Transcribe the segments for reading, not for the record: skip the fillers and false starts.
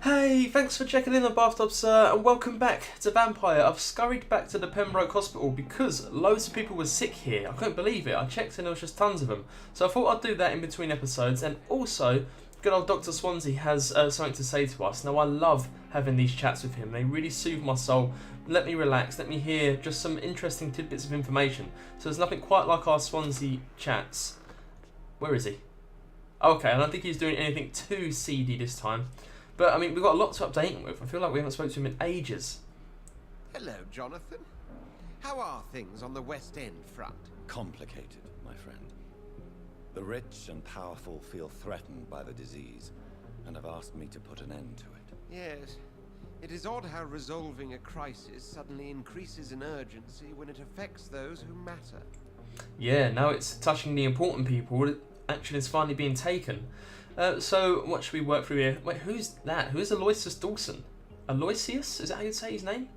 Hey, thanks for checking in on Bathtub Sir, and welcome back to Vampyr. I've scurried back to the Pembroke Hospital because loads of people were sick here. I couldn't believe it. I checked and there was just tons of them. So I thought I'd do that in between episodes, and also, good old Dr. Swansea has something to say to us. Now, I love having these chats with him. They really soothe my soul, let me relax, let me hear just some interesting tidbits of information. So there's nothing quite like our Swansea chats. Where is he? Okay, I don't think he's doing anything too seedy this time. But, I mean, we've got a lot to update him with. I feel like we haven't spoken to him in ages. Hello, Jonathan. How are things on the West End front? Complicated, my friend. The rich and powerful feel threatened by the disease, and have asked me to put an end to it. Yes. It is odd how resolving a crisis suddenly increases in urgency when it affects those who matter. Yeah, now it's touching the important people. Action is finally being taken. So, what should we work through here? Wait, who's that? Who is Aloysius Dawson? Aloysius? Is that how you'd say his name?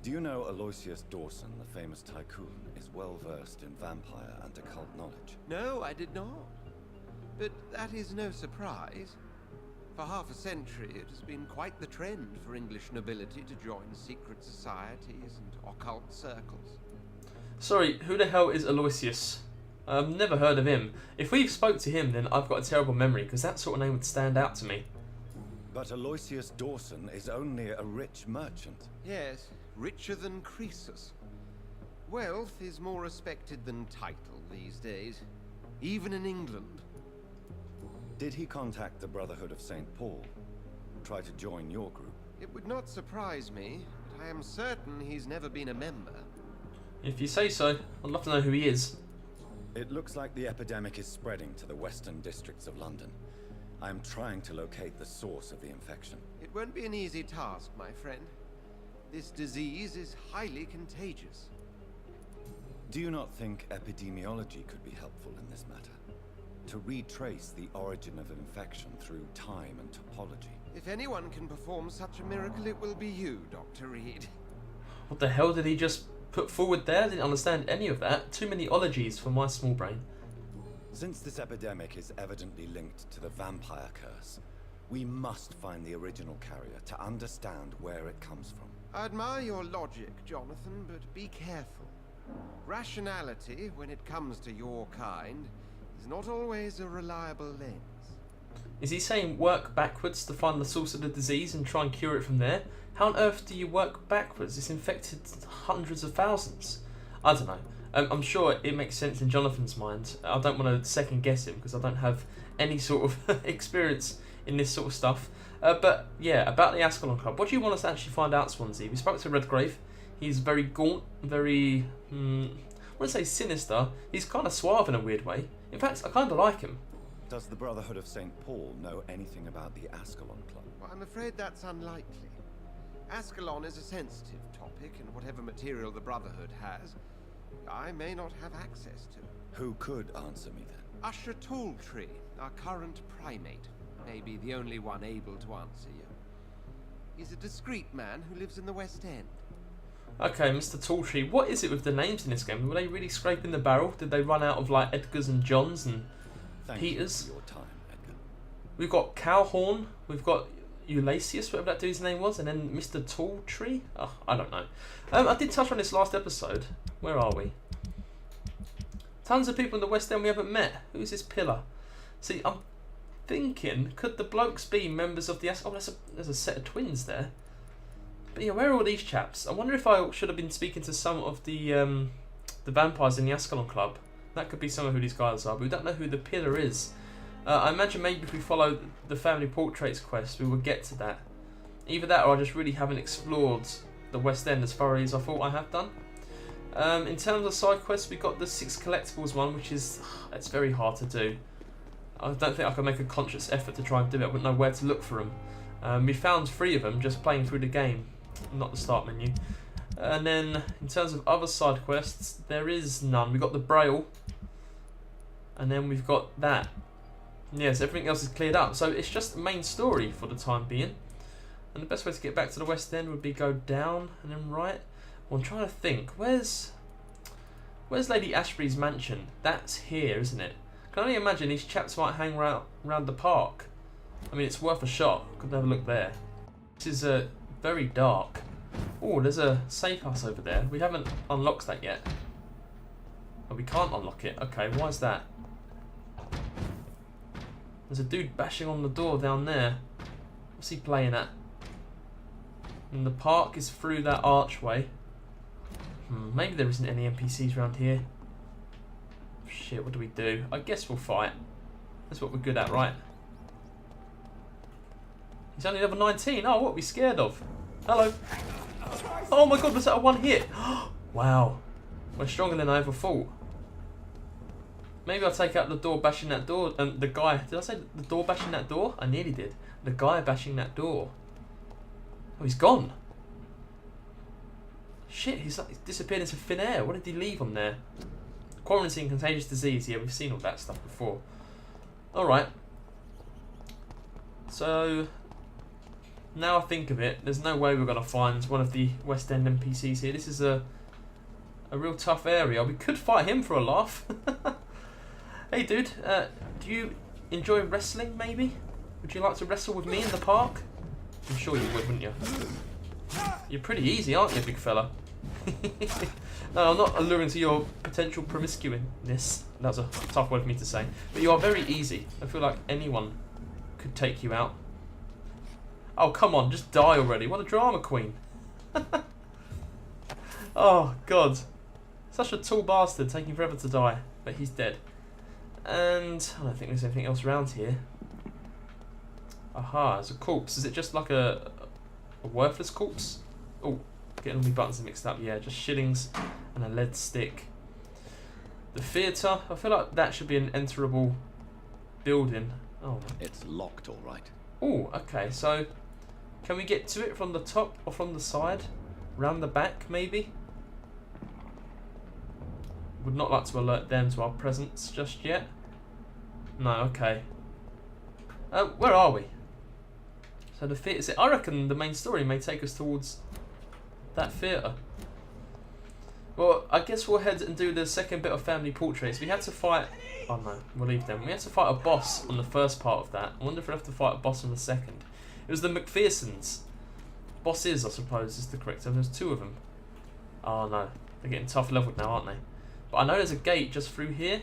Do you know Aloysius Dawson, the famous tycoon, is well versed in vampire and occult knowledge? No, I did not. But that is no surprise. For half a century, it has been quite the trend for English nobility to join secret societies and occult circles. Sorry, who the hell is Aloysius? I've never heard of him. If we spoke to him, then I've got a terrible memory, because that sort of name would stand out to me. But Aloysius Dawson is only a rich merchant. Yes, richer than Croesus. Wealth is more respected than title these days, even in England. Did he contact the Brotherhood of St. Paul? Try to join your group? It would not surprise me, but I am certain he's never been a member. If you say so, I'd love to know who he is. It looks like the epidemic is spreading to the western districts of London. I am trying to locate the source of the infection. It won't be an easy task, my friend. This disease is highly contagious. Do you not think epidemiology could be helpful in this matter? To retrace the origin of infection through time and topology? If anyone can perform such a miracle, it will be you, Dr. Reed. What the hell did he just put forward there? I didn't understand any of that. Too many ologies for my small brain. Since this epidemic is evidently linked to the vampire curse, we must find the original carrier to understand where it comes from. I admire your logic, Jonathan, but be careful. Rationality, when it comes to your kind, is not always a reliable lens. Is he saying work backwards to find the source of the disease and try and cure it from there? How on earth do you work backwards? It's infected hundreds of thousands. I don't know. I'm sure it makes sense in Jonathan's mind. I don't want to second guess him because I don't have any sort of experience in this sort of stuff. But yeah, about the Ascalon Club. What do you want us to actually find out, Swansea? We spoke to Redgrave. He's very gaunt, very, I wouldn't say sinister. He's kind of suave in a weird way. In fact, I kind of like him. Does the Brotherhood of St. Paul know anything about the Ascalon Club? Well, I'm afraid that's unlikely. Ascalon is a sensitive topic, and whatever material the Brotherhood has, I may not have access to. Who could answer me then? Usher Talltree, our current primate, may be the only one able to answer you. He's a discreet man who lives in the West End. Okay, Mr. Talltree, what is it with the names in this game? Were they really scraping the barrel? Did they run out of like Edgars and Johns and Peters? Thank you for your time, Edgar. We've got Cowhorn, we've got Ulasius, whatever that dude's name was, and then Mr. Talltree? Oh, I don't know. I did touch on this last episode. Where are we? Tons of people in the West End we haven't met. Who's this pillar? See, I'm thinking, could the blokes be members of the... Oh, there's a set of twins there. But yeah, where are all these chaps? I wonder if I should have been speaking to some of the vampires in the Ascalon Club. That could be some of who these guys are, but we don't know who the pillar is. I imagine maybe if we follow the family portraits quest, we will get to that. Either that, or I just really haven't explored the West End as thoroughly as I thought I have done. In terms of side quests, we got the 6 collectibles one, which is it's very hard to do. I don't think I can make a conscious effort to try and do it. I wouldn't know where to look for them. We found 3 of them just playing through the game, not the start menu. And then in terms of other side quests, there is none. We got the Braille, and then we've got that. Yes, everything else is cleared up, so it's just the main story for the time being. And the best way to get back to the West End would be go down and then right. Well, I'm trying to think. Where's Lady Ashbury's mansion? That's here, isn't it? I can only imagine these chaps might hang around the park. I mean, it's worth a shot. Could have a look there. This is very dark. Oh, there's a safe house over there. We haven't unlocked that yet. Oh, we can't unlock it. Okay, why is that? There's a dude bashing on the door down there. What's he playing at? And the park is through that archway. Maybe there isn't any NPCs around here. Shit, what do we do? I guess we'll fight. That's what we're good at, right? He's only level 19. Oh, what are we scared of? Hello. Oh my god, was that a one hit? Wow. We're stronger than I ever thought. Maybe I'll take out the door bashing that door. And the guy... Did I say the door bashing that door? I nearly did. The guy bashing that door. Oh, he's gone. Shit, he's disappeared into thin air. What did he leave on there? Quarantine, contagious disease. Yeah, we've seen all that stuff before. Alright. So... Now I think of it, there's no way we're going to find one of the West End NPCs here. This is a real tough area. We could fight him for a laugh. Hey dude, do you enjoy wrestling maybe? Would you like to wrestle with me in the park? I'm sure you would, wouldn't you? You're pretty easy, aren't you, big fella? No, I'm not alluring to your potential promiscuousness. That was a tough word for me to say. But you are very easy. I feel like anyone could take you out. Oh, come on, just die already. What a drama queen. Oh, God. Such a tall bastard, taking forever to die. But he's dead. And I don't think there's anything else around here. Aha, it's a corpse. Is it just like a worthless corpse? Oh, getting all my buttons mixed up. Yeah, just shillings and a lead stick. The theatre. I feel like that should be an enterable building. Oh, it's locked, all right. Oh, okay. So, can we get to it from the top or from the side? Round the back, maybe? Would not like to alert them to our presence just yet. No, okay. Where are we? So the theatre. I reckon the main story may take us towards that theatre. Well, I guess we'll head and do the second bit of family portraits. We had to fight... Oh no, we'll leave them. We had to fight a boss on the first part of that. I wonder if we'll have to fight a boss on the second. It was the McPhersons. Bosses, I suppose, is the correct term. There's two of them. Oh no, they're getting tough leveled now, aren't they? But I know there's a gate just through here.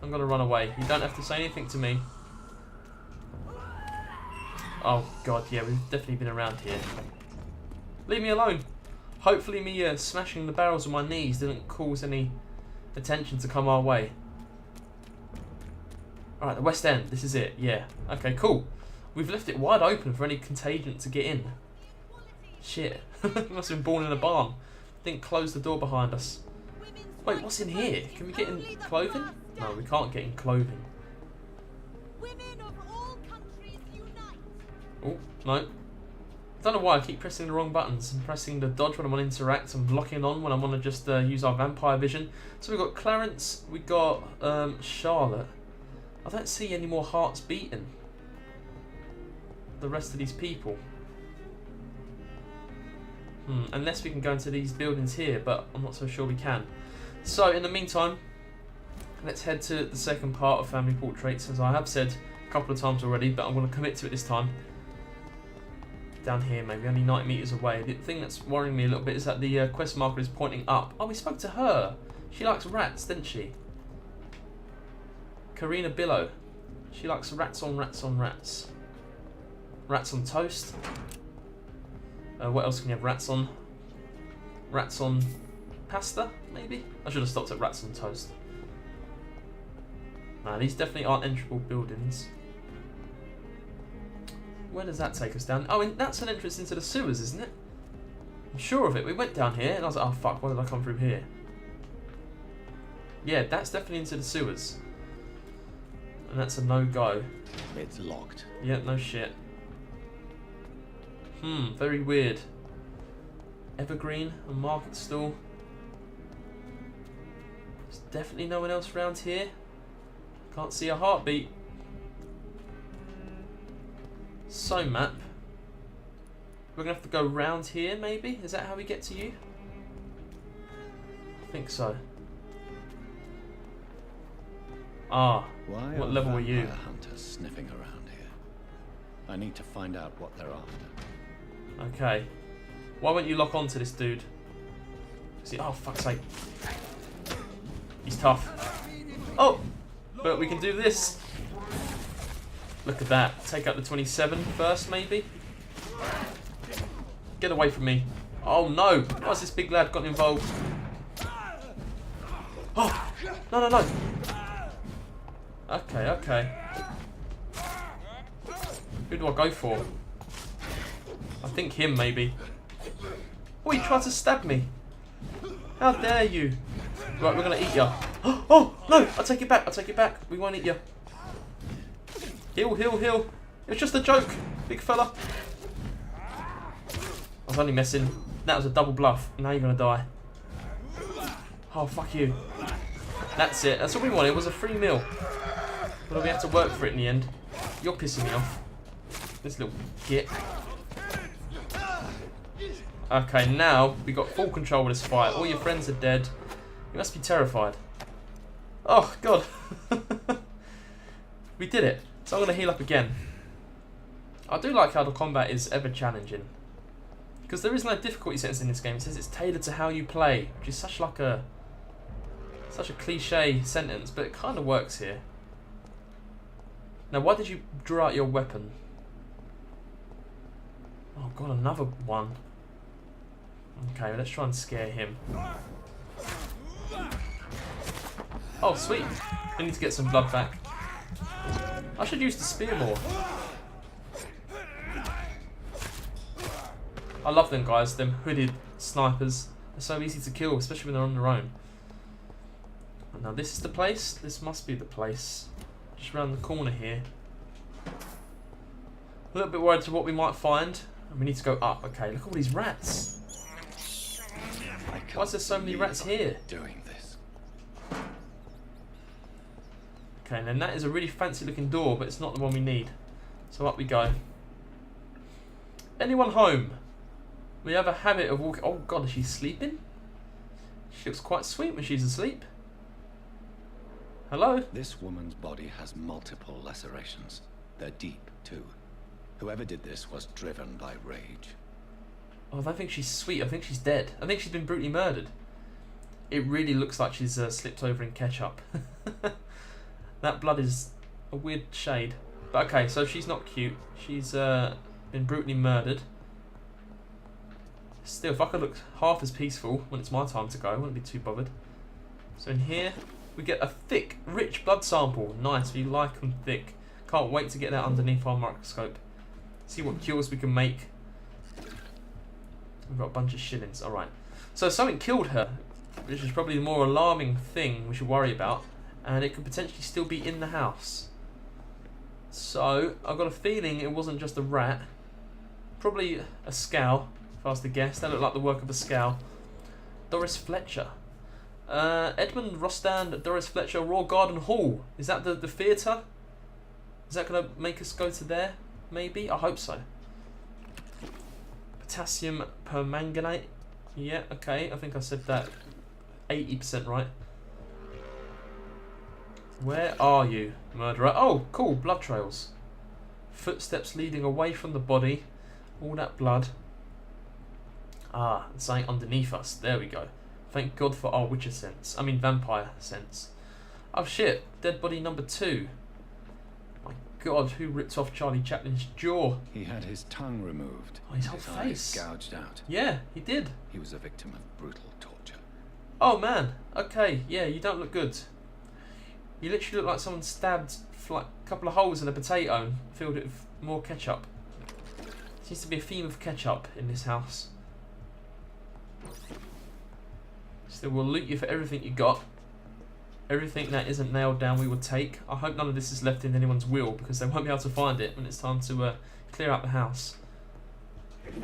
I'm going to run away. You don't have to say anything to me. Oh god, yeah, we've definitely been around here. Leave me alone. Hopefully me smashing the barrels with my knees didn't cause any attention to come our way. Alright, the West End. This is it. Yeah. Okay, cool. We've left it wide open for any contagion to get in. Shit. We must have been born in a barn. Didn't close the door behind us. Wait, what's in here? Can we get in clothing? No, we can't get in clothing. Oh, no. I don't know why I keep pressing the wrong buttons. I'm pressing the dodge when I want to interact. I'm locking on when I want to just use our vampire vision. So we've got Clarence, we've got Charlotte. I don't see any more hearts beating. The rest of these people. Unless we can go into these buildings here, but I'm not so sure we can. So in the meantime, let's head to the second part of family portraits, as I have said a couple of times already, but I'm going to commit to it this time. Down here, maybe only 90 meters away. The thing that's worrying me a little bit is that the quest marker is pointing up. Oh, we spoke to her. She likes rats, didn't she? Karina Billow. She likes rats on rats on rats. Rats on toast. What else can you have rats on? Rats on pasta, maybe? I should have stopped at rats on toast. Nah, these definitely aren't enterable buildings. Where does that take us down? Oh, and that's an entrance into the sewers, isn't it? I'm sure of it. We went down here and I was like, oh fuck, why did I come through here? Yeah, that's definitely into the sewers. And that's a no-go. It's locked. Yeah, no shit. Very weird. Evergreen, a market stall. There's definitely no one else around here. Can't see a heartbeat. So, map. We're going to have to go round here, maybe? Is that how we get to you? I think so. Ah, Why what level are you? Hunters sniffing around here? I need to find out what they're after. Okay. Why won't you lock on to this dude? See, oh, fuck's sake. He's tough. Oh! But we can do this. Look at that. Take out the 27 first, maybe? Get away from me. Oh, no. Why's this big lad got involved? Oh! No, no, no. Okay, okay. Who do I go for? I think him, maybe. Oh, he tried to stab me. How dare you? Right, we're going to eat you. Oh, no! I take it back. I take it back. We won't eat you. Heal, heal, heal. It was just a joke, big fella. I was only messing. That was a double bluff. Now you're going to die. Oh, fuck you. That's it. That's all we wanted. It was a free meal. But we have to work for it in the end. You're pissing me off. This little git. Okay, now we got full control of this fight. All your friends are dead. You must be terrified. Oh, God. We did it. So I'm going to heal up again. I do like how the combat is ever challenging. Because there is no difficulty settings in this game. It says it's tailored to how you play. Which is such a cliche sentence. But it kind of works here. Now, why did you draw out your weapon? Oh, God, another one. Okay, let's try and scare him. Oh, sweet. I need to get some blood back. I should use the spear more. I love them guys, them hooded snipers. They're so easy to kill, especially when they're on their own. Now this is the place. This must be the place. Just around the corner here. A little bit worried to what we might find. And we need to go up. Okay, look at all these rats. Why is there so many rats here? Doing this. Okay, and then that is a really fancy looking door, but it's not the one we need. So up we go. Anyone home? We have a habit of walking. Oh God, is she sleeping? She looks quite sweet when she's asleep. Hello? This woman's body has multiple lacerations. They're deep, too. Whoever did this was driven by rage. Oh, I don't think she's sweet. I think she's dead. I think she's been brutally murdered. It really looks like she's slipped over in ketchup. That blood is a weird shade. But okay, so she's not cute. She's been brutally murdered. Still, if I could look half as peaceful when it's my time to go, I wouldn't be too bothered. So in here, we get a thick, rich blood sample. Nice, we like them thick. Can't wait to get that underneath our microscope. See what cures we can make. We've got a bunch of shillings. Alright. So something killed her, which is probably the more alarming thing we should worry about. And it could potentially still be in the house. So, I've got a feeling it wasn't just a rat. Probably a scow, if I was to guess. That looked like the work of a scow. Doris Fletcher. Edmund Rostand, Doris Fletcher, Royal Garden Hall. Is that the theatre? Is that going to make us go to there? Maybe? I hope so. Potassium permanganate. Yeah, okay. I think I said that 80% right. Where are you, murderer? Oh, cool. Blood trails. Footsteps leading away from the body. All that blood. Ah, and something underneath us. There we go. Thank God for our witcher sense. I mean vampire sense. Oh shit. Dead body number 2. My God, who ripped off Charlie Chaplin's jaw? He had his tongue removed. Oh, his whole eyes face. gouged out. Yeah, he did. He was a victim of brutal torture. Oh man. Okay, yeah, you don't look good. You literally look like someone stabbed like a couple of holes in a potato and filled it with more ketchup. Seems to be a theme of ketchup in this house. Still, we'll loot you for everything you got. Everything that isn't nailed down we will take. I hope none of this is left in anyone's will because they won't be able to find it when it's time to clear out the house.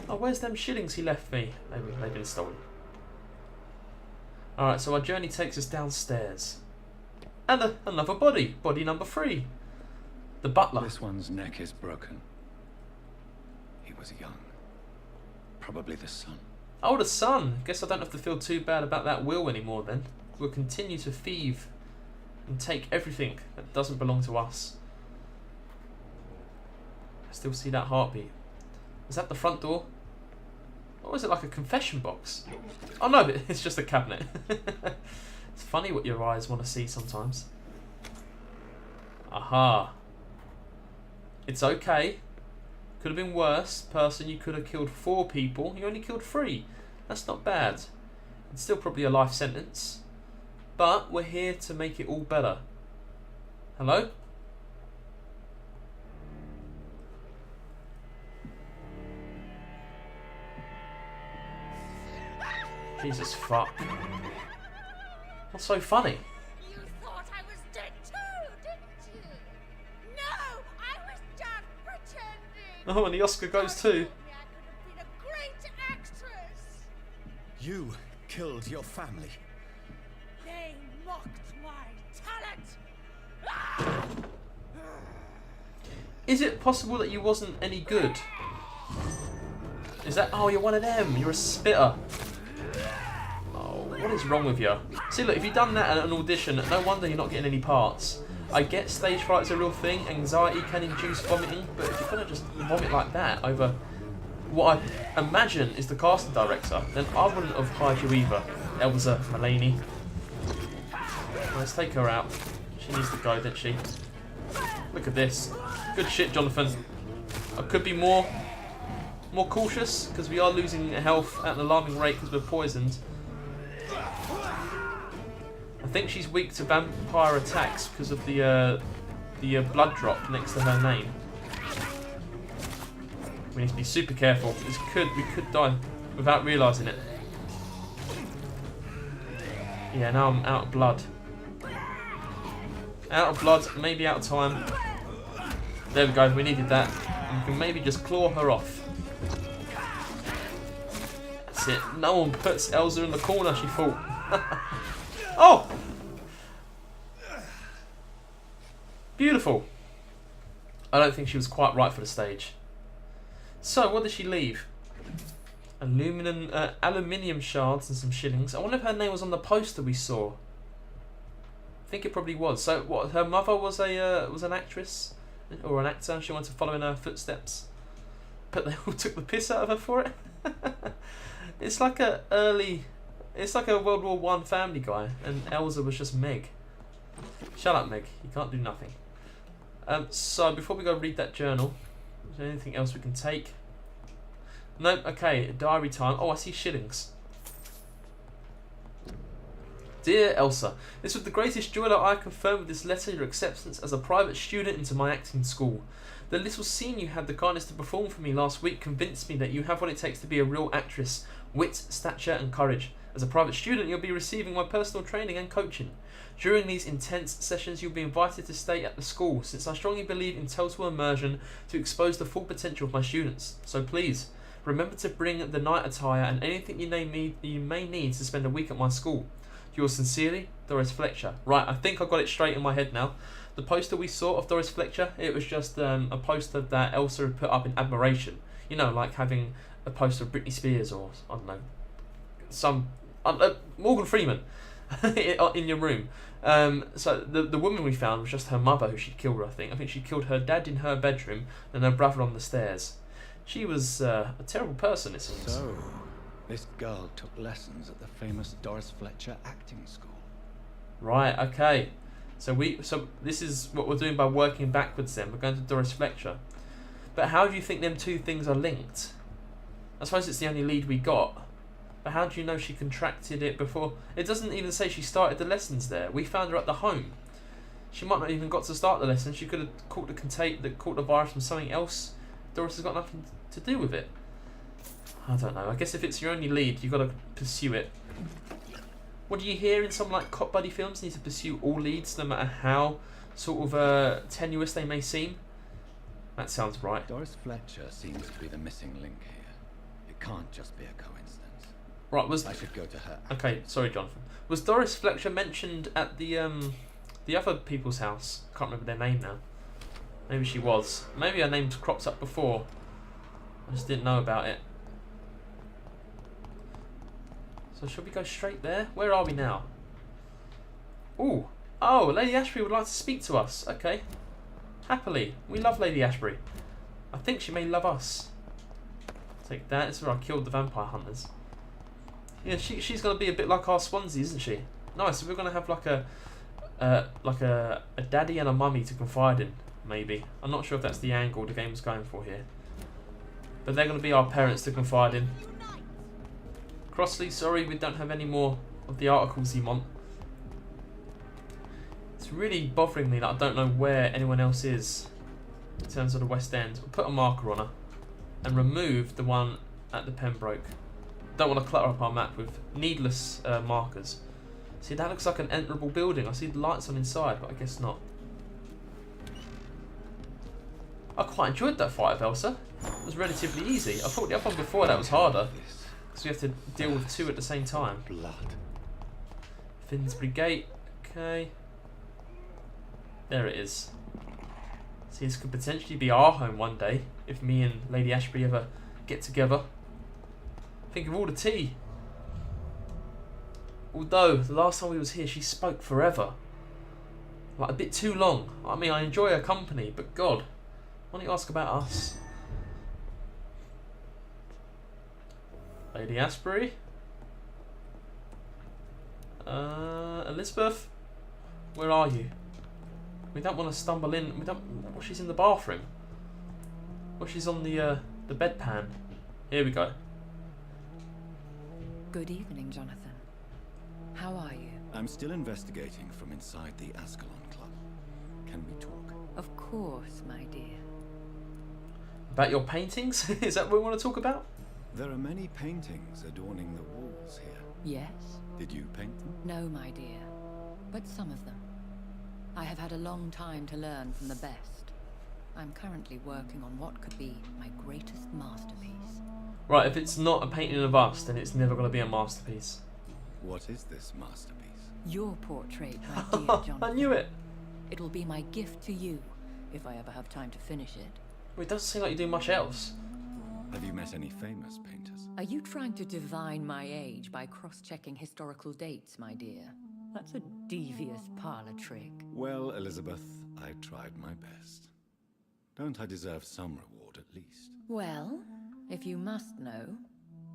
Oh, where's them shillings he left me? They've been stolen. Alright, so our journey takes us downstairs. And another body. Body number 3. The butler. This one's neck is broken. He was young. Probably the son. Oh, the son. Guess I don't have to feel too bad about that will anymore then. We'll continue to thieve and take everything that doesn't belong to us. Still see that heartbeat. Is that the front door? Or is it like a confession box? Oh no, it's just a cabinet. It's funny what your eyes want to see sometimes. Aha. It's okay. Could have been worse. Person, you could have killed 4 people. You only killed 3. That's not bad. It's still probably a life sentence. But we're here to make it all better. Hello? Jesus fuck. What's so funny? You thought I was dead too, didn't you? No, I was just pretending. Oh, and the Oscar goes too. I could have been a great actress. You killed your family. They mocked my talent. Is it possible that you wasn't any good? Is that... Oh, you're one of them. You're a spitter. Oh, what is wrong with you? See, look, if you've done that at an audition, no wonder you're not getting any parts. I get stage fright's a real thing. Anxiety can induce vomiting, but if you're going to just vomit like that over what I imagine is the casting director, then I wouldn't have hired you either, Elza Mullaney. Well, let's take her out. She needs to go, doesn't she? Look at this. Good shit, Jonathan. I could be more cautious, because we are losing health at an alarming rate because we're poisoned. I think she's weak to vampire attacks because of the blood drop next to her name. We need to be super careful. We could die without realising it. Yeah, now I'm out of blood. Out of blood, maybe out of time. There we go, we needed that. And we can maybe just claw her off. That's it. No one puts Elza in the corner, she thought. Oh! Beautiful. I don't think she was quite right for the stage. So, what did she leave? Aluminium shards and some shillings. I wonder if her name was on the poster we saw. I think it probably was. So, what? Her mother was an actress or an actor. She wanted to follow in her footsteps, but they all took the piss out of her for it. It's like a World War I Family Guy, and Elza was just Meg. Shut up, Meg. You can't do nothing. So before we go read that journal, is there anything else we can take? Nope. Okay, diary time. Oh, I see shillings. Dear Elsa, this was the greatest joy that I confirm with this letter your acceptance as a private student into my acting school. The little scene you had the kindness to perform for me last week convinced me that you have what it takes to be a real actress. Wit, stature and courage. As a private student, you'll be receiving my personal training and coaching. During these intense sessions, you'll be invited to stay at the school, since I strongly believe in total immersion to expose the full potential of my students. So please, remember to bring the night attire and anything you may need to spend a week at my school. Yours sincerely, Doris Fletcher. Right, I think I got it straight in my head now. The poster we saw of Doris Fletcher, it was just a poster that Elsa had put up in admiration. You know, like having a poster of Britney Spears or, I don't know, some... Morgan Freeman in your room. So the woman we found was just her mother who she'd killed, I think. I think she killed her dad in her bedroom and her brother on the stairs. She was a terrible person, it seems. So, this girl took lessons at the famous Doris Fletcher acting school. Right, okay. So this is what we're doing by working backwards then. We're going to Doris Fletcher. But how do you think them two things are linked? I suppose it's the only lead we got. But how do you know she contracted it before? It doesn't even say she started the lessons there. We found her at the home. She might not even got to start the lesson. She could have caught the virus from something else. Doris has got nothing to do with it. I don't know. I guess if it's your only lead, you've got to pursue it. What do you hear in some like cop buddy films? You need to pursue all leads, no matter how sort of tenuous they may seem. That sounds right. Doris Fletcher seems to be the missing link here. It can't just be a coincidence. Right, I should go to her. Okay, sorry, Jonathan. Was Doris Fletcher mentioned at the other people's house? I can't remember their name now. Maybe she was. Maybe her name's cropped up before. I just didn't know about it. So should we go straight there? Where are we now? Ooh. Oh, Lady Ashbury would like to speak to us. Okay. Happily. We love Lady Ashbury. I think she may love us. Take that. This is where I killed the vampire hunters. Yeah, she's gonna be a bit like our Swansea, isn't she? Nice. So we're gonna have like a daddy and a mummy to confide in, maybe. I'm not sure if that's the angle the game's going for here, but they're gonna be our parents to confide in. Crossley, sorry, we don't have any more of the articles you want. It's really bothering me that I don't know where anyone else is in terms of the West End. We'll put a marker on her and remove the one at the Pembroke. Don't want to clutter up our map with needless markers. See, that looks like an enterable building. I see the lights on inside, but I guess not. I quite enjoyed that fight of Elsa. It was relatively easy. I thought the other one before that was harder, because we have to deal with two at the same time. Blood. Finsbury Gate. Okay. There it is. See, this could potentially be our home one day, if me and Lady Ashbury ever get together. Think of all the tea. Although, the last time we was here, she spoke forever. Like, a bit too long. I mean, I enjoy her company, but God, why don't you ask about us? Lady Ashbury? Elizabeth? Where are you? We don't want to stumble in. We don't. Well, she's in the bathroom. Well, she's on the bedpan. Here we go. Good evening, Jonathan. How are you? I'm still investigating from inside the Ascalon Club. Can we talk? Of course, my dear. About your paintings? Is that what we want to talk about? There are many paintings adorning the walls here. Yes? Did you paint them? No, my dear. But some of them. I have had a long time to learn from the best. I'm currently working on what could be my greatest masterpiece. Right, if it's not a painting of us, then it's never going to be a masterpiece. What is this masterpiece? Your portrait, my dear Jonathan. I knew it. It will be my gift to you, if I ever have time to finish it. Well, it doesn't seem like you do much else. Have you met any famous painters? Are you trying to divine my age by cross-checking historical dates, my dear? That's a devious parlor trick. Well, Elizabeth, I tried my best. Don't I deserve some reward at least? Well, if you must know,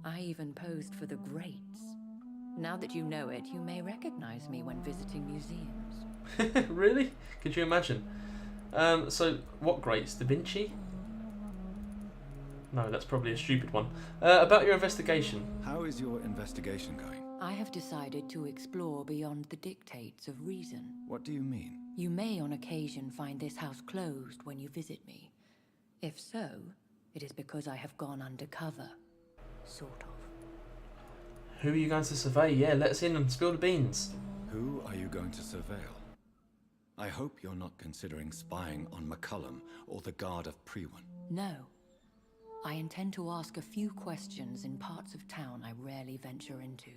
I even posed for the greats. Now that you know it, you may recognize me when visiting museums. Really? Could you imagine? So, what greats? Da Vinci? No, that's probably a stupid one. About your investigation. How is your investigation going? I have decided to explore beyond the dictates of reason. What do you mean? You may on occasion find this house closed when you visit me. If so, it is because I have gone undercover. Sort of. Who are you going to survey? Yeah, let us in and spill the beans. Who are you going to surveil? I hope you're not considering spying on McCullum or the Guard of Prewan. No. I intend to ask a few questions in parts of town I rarely venture into.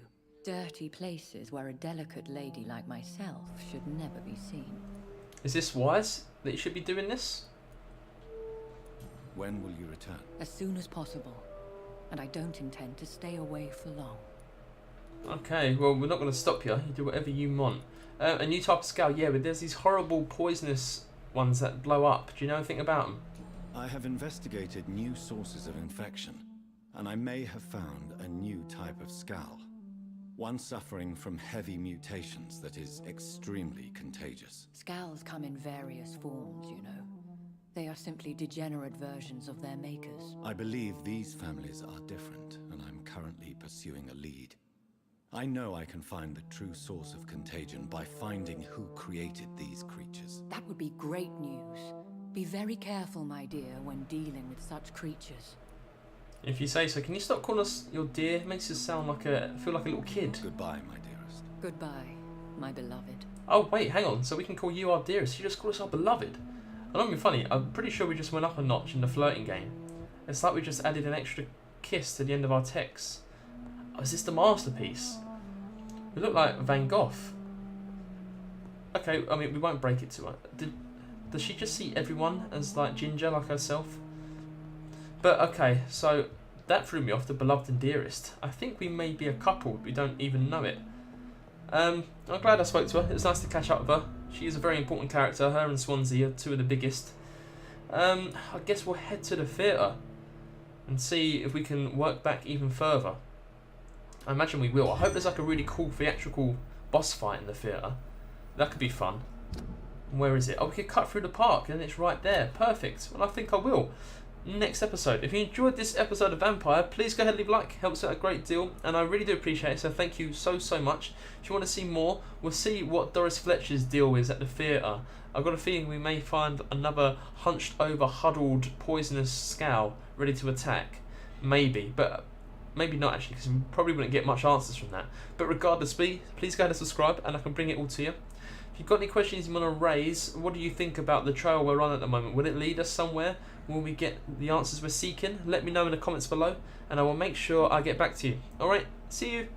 Dirty places where a delicate lady like myself should never be seen. Is this wise that you should be doing this? When will you return? As soon as possible. And I don't intend to stay away for long. Okay, well, we're not going to stop you. You do whatever you want. A new type of scale, yeah, but there's these horrible poisonous ones that blow up. Do you know anything about them? I have investigated new sources of infection, and I may have found a new type of scowl. One suffering from heavy mutations that is extremely contagious. Scowls come in various forms, you know. They are simply degenerate versions of their makers. I believe these families are different, and I'm currently pursuing a lead. I know I can find the true source of contagion by finding who created these creatures. That would be great news. Be very careful, my dear, when dealing with such creatures. If you say so. Can you stop calling us your dear? It makes us sound like feel like a little kid. Goodbye, my dearest. Goodbye, my beloved. Oh, wait, hang on. So we can call you our dearest. You just call us our beloved. I'm not being funny. I'm pretty sure we just went up a notch in the flirting game. It's like we just added an extra kiss to the end of our text. Oh, is this the masterpiece? We look like Van Gogh. Okay, I mean, we won't break it to her. Does she just see everyone as like ginger, like herself? But okay, so that threw me off, the beloved and dearest. I think we may be a couple, we don't even know it. I'm glad I spoke to her. It was nice to catch up with her. She is a very important character. Her and Swansea are two of the biggest. I guess we'll head to the theatre and see if we can work back even further. I imagine we will. I hope there's like a really cool theatrical boss fight in the theatre. That could be fun. Where is it? Oh, we could cut through the park and it's right there. Perfect. Well, I think I will. Next episode. If you enjoyed this episode of Vampyr, please go ahead and leave a like. Helps out a great deal, and I really do appreciate it. So thank you so much. If you want to see more, we'll see what Doris Fletcher's deal is at the theatre. I've got a feeling we may find another hunched over, huddled, poisonous scowl ready to attack. Maybe, but maybe not actually, because we probably wouldn't get much answers from that. But regardless, please go ahead and subscribe, and I can bring it all to you. If you've got any questions you want to raise, what do you think about the trail we're on at the moment? Will it lead us somewhere? Will we get the answers we're seeking? Let me know in the comments below, and I will make sure I get back to you. Alright, see you!